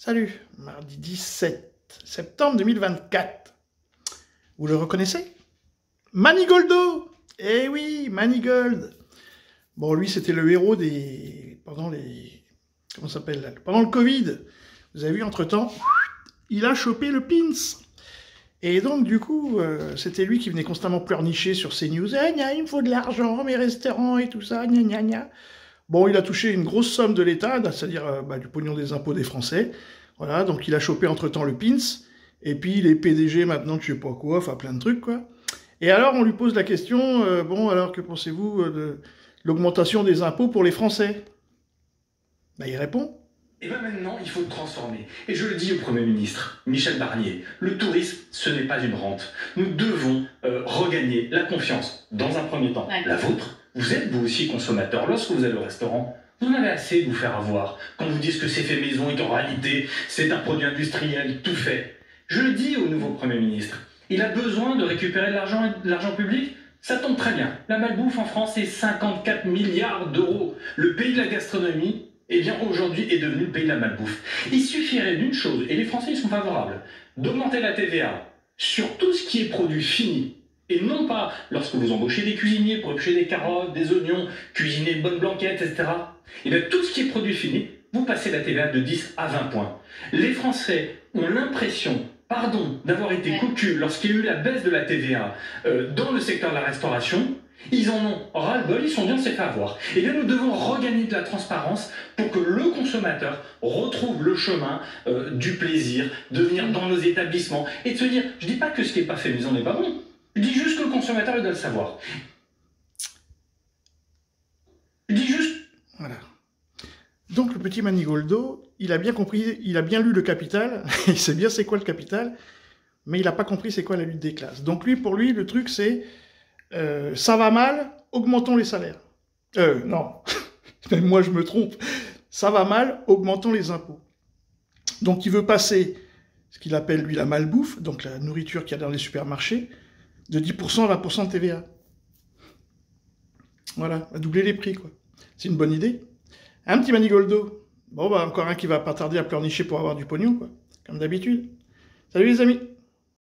Salut, mardi 17 septembre 2024. Vous le reconnaissez? Manigoldo. Eh oui, Manigold. Bon, lui, c'était le héros pendant comment ça s'appelle? Pendant le Covid. Vous avez vu, entre-temps, il a chopé le pins. Et donc, du coup, c'était lui qui venait constamment pleurnicher sur ses news. Eh, gna, il me faut de l'argent, mes restaurants et tout ça, gna gna gna. Bon, il a touché une grosse somme de l'État, c'est-à-dire du pognon des impôts des Français. Voilà, donc il a chopé entre-temps le pins. Et puis, il est PDG maintenant de je sais pas quoi, enfin plein de trucs, quoi. Et alors, on lui pose la question, bon, alors que pensez-vous de l'augmentation des impôts pour les Français? Ben, il répond. Et bien maintenant, il faut le transformer. Et je le dis au Premier ministre, Michel Barnier, le tourisme, ce n'est pas une rente. Nous devons regagner la confiance, dans un premier temps. Ouais. La vôtre, vous êtes vous aussi consommateur. Lorsque vous allez au restaurant, vous en avez assez de vous faire avoir. Quand vous dites que c'est fait maison et qu'en réalité, c'est un produit industriel, tout fait. Je le dis au nouveau Premier ministre, il a besoin de récupérer de l'argent public. Ça tombe très bien. La malbouffe en France, c'est 54 milliards d'euros. Le pays de la gastronomie, eh bien aujourd'hui est devenu le pays de la malbouffe. Il suffirait d'une chose, et les Français y sont favorables, d'augmenter la TVA sur tout ce qui est produit fini. Et non pas lorsque vous embauchez des cuisiniers pour éplucher des carottes, des oignons, cuisiner de bonnes blanquettes, etc. Et bien tout ce qui est produit fini, vous passez la TVA de 10 à 20 points. Les Français ont l'impression, d'avoir été cocus lorsqu'il y a eu la baisse de la TVA dans le secteur de la restauration. Ils en ont ras-le-bol, ils sont bien s'est fait avoir. Et bien nous devons regagner de la transparence pour que le consommateur retrouve le chemin du plaisir, de venir dans nos établissements et de se dire, je dis pas que ce qui n'est pas fait maison n'est pas bon, je dis juste que le consommateur il doit le savoir. Je dis juste... Voilà. Donc le petit Manigoldo, il a bien compris, il a bien lu le Capital, il sait bien c'est quoi le Capital, mais il n'a pas compris c'est quoi la lutte des classes. Donc pour lui, le truc c'est... ça va mal, augmentons les salaires. Non, même moi je me trompe. Ça va mal, augmentons les impôts. Donc il veut passer ce qu'il appelle lui la malbouffe, donc la nourriture qu'il y a dans les supermarchés, de 10% à 20% de TVA. Voilà, à doubler les prix, quoi. C'est une bonne idée. Un petit Manigoldo. Bon, encore un qui va pas tarder à pleurnicher pour avoir du pognon, quoi. Comme d'habitude. Salut les amis.